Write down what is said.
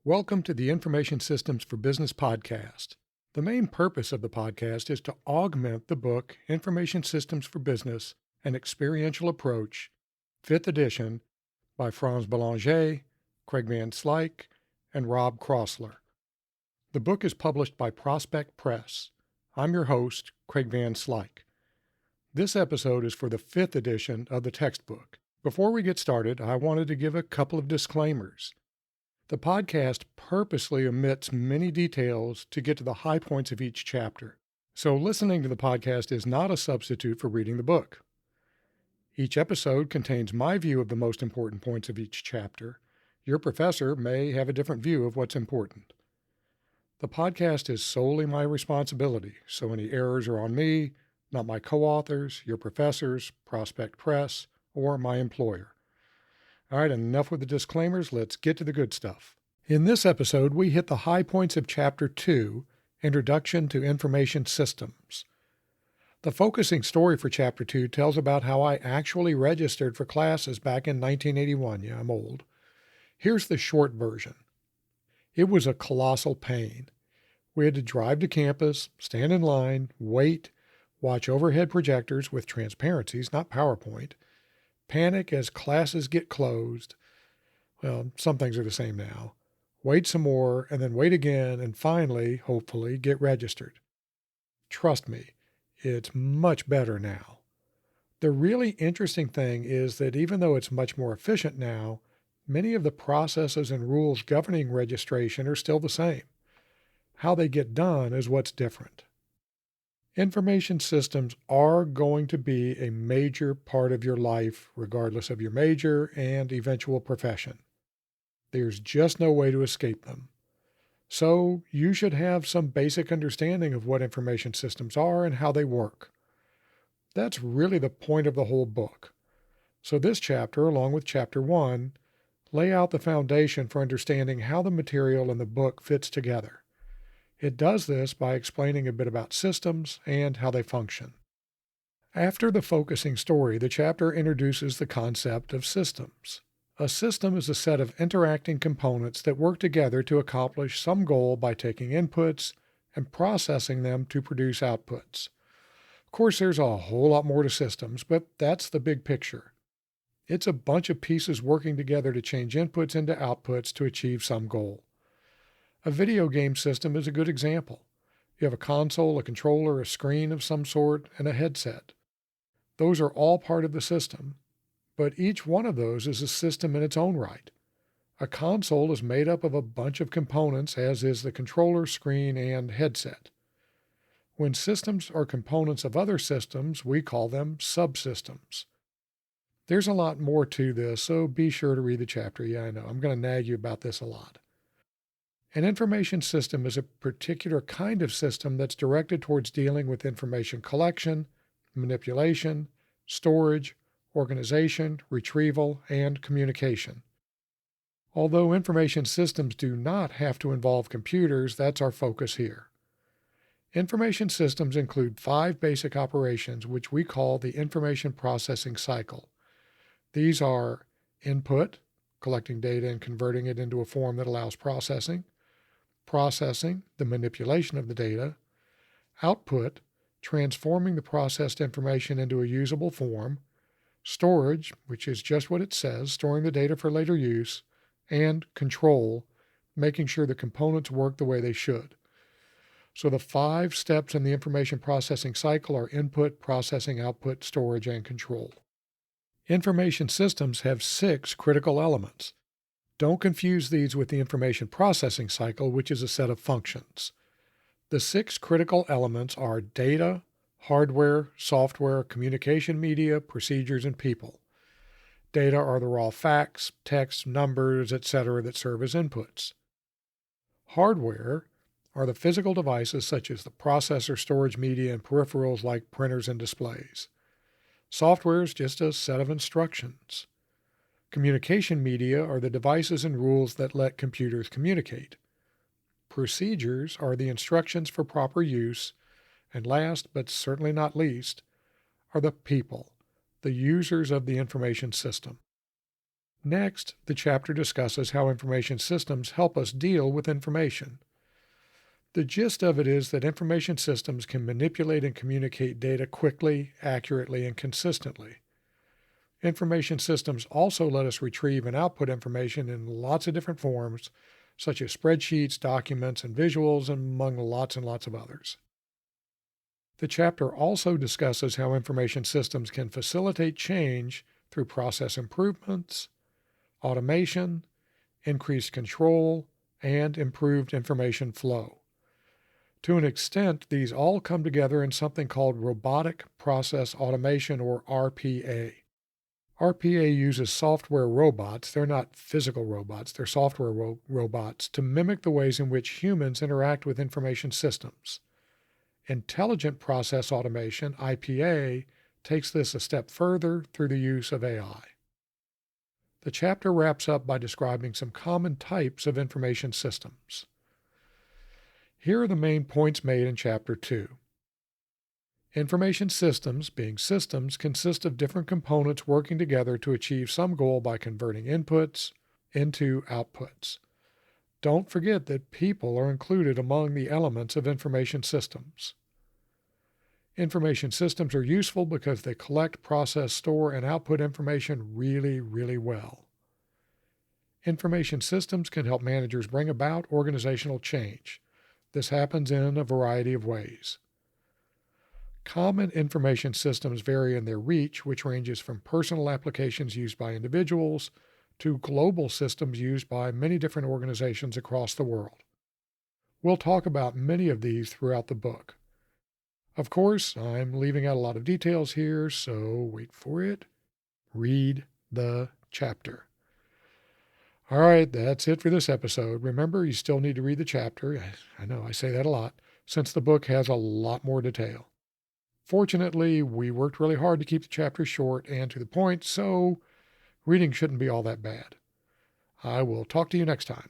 Welcome to the Information Systems for Business podcast. The main purpose of the podcast is to augment the book Information Systems for Business, An Experiential Approach, 5th edition, by Franz Belanger, Craig Van Slyke, and Rob Crossler. The book is published by Prospect Press. I'm your host, Craig Van Slyke. This episode is for the 5th edition of the textbook. Before we get started, I wanted to give a couple of disclaimers. The podcast purposely omits many details to get to the high points of each chapter, so listening to the podcast is not a substitute for reading the book. Each episode contains my view of the most important points of each chapter. Your professor may have a different view of what's important. The podcast is solely my responsibility, so any errors are on me, not my co-authors, your professors, Prospect Press, or my employer. All right, enough with the disclaimers. Let's get to the good stuff. In this episode, we hit the high points of Chapter 2, Introduction to Information Systems. The focusing story for Chapter 2 tells about how I actually registered for classes back in 1981. Yeah, I'm old. Here's the short version. It was a colossal pain. We had to drive to campus, stand in line, wait, watch overhead projectors with transparencies, not PowerPoint, panic as classes get closed. Well, some things are the same now. Wait some more, and then wait again, and finally, hopefully, get registered. Trust me, it's much better now. The really interesting thing is that even though it's much more efficient now, many of the processes and rules governing registration are still the same. How they get done is what's different. Information systems are going to be a major part of your life, regardless of your major and eventual profession. There's just no way to escape them. So you should have some basic understanding of what information systems are and how they work. That's really the point of the whole book. So this chapter, along with Chapter 1, lay out the foundation for understanding how the material in the book fits together. It does this by explaining a bit about systems and how they function. After the focusing story, the chapter introduces the concept of systems. A system is a set of interacting components that work together to accomplish some goal by taking inputs and processing them to produce outputs. Of course, there's a whole lot more to systems, but that's the big picture. It's a bunch of pieces working together to change inputs into outputs to achieve some goal. A video game system is a good example. You have a console, a controller, a screen of some sort, and a headset. Those are all part of the system, but each one of those is a system in its own right. A console is made up of a bunch of components, as is the controller, screen, and headset. When systems are components of other systems, we call them subsystems. There's a lot more to this, so be sure to read the chapter. Yeah, I know, I'm going to nag you about this a lot. An information system is a particular kind of system that's directed towards dealing with information collection, manipulation, storage, organization, retrieval, and communication. Although information systems do not have to involve computers, that's our focus here. Information systems include 5 basic operations, which we call the information processing cycle. These are input, collecting data and converting it into a form that allows processing the manipulation of the data, output, transforming the processed information into a usable form, storage, which is just what it says, storing the data for later use, and control, making sure the components work the way they should. So the 5 steps in the information processing cycle are input, processing, output, storage, and control. Information systems have 6 critical elements. Don't confuse these with the information processing cycle, which is a set of functions. The 6 critical elements are data, hardware, software, communication media, procedures, and people. Data are the raw facts, text, numbers, etc. that serve as inputs. Hardware are the physical devices such as the processor, storage media, and peripherals like printers and displays. Software is just a set of instructions. Communication media are the devices and rules that let computers communicate. Procedures are the instructions for proper use, and last, but certainly not least, are the people, the users of the information system. Next, the chapter discusses how information systems help us deal with information. The gist of it is that information systems can manipulate and communicate data quickly, accurately, and consistently. Information systems also let us retrieve and output information in lots of different forms, such as spreadsheets, documents, and visuals, among lots and lots of others. The chapter also discusses how information systems can facilitate change through process improvements, automation, increased control, and improved information flow. To an extent, these all come together in something called robotic process automation, or RPA. RPA uses software robots, they're not physical robots, they're software robots, to mimic the ways in which humans interact with information systems. Intelligent process automation, IPA, takes this a step further through the use of AI. The chapter wraps up by describing some common types of information systems. Here are the main points made in Chapter 2. Information systems, being systems, consist of different components working together to achieve some goal by converting inputs into outputs. Don't forget that people are included among the elements of information systems. Information systems are useful because they collect, process, store, and output information really, really well. Information systems can help managers bring about organizational change. This happens in a variety of ways. Common information systems vary in their reach, which ranges from personal applications used by individuals to global systems used by many different organizations across the world. We'll talk about many of these throughout the book. Of course, I'm leaving out a lot of details here, so wait for it. Read the chapter. All right, that's it for this episode. Remember, you still need to read the chapter. I know I say that a lot, since the book has a lot more detail. Fortunately, we worked really hard to keep the chapter short and to the point, so reading shouldn't be all that bad. I will talk to you next time.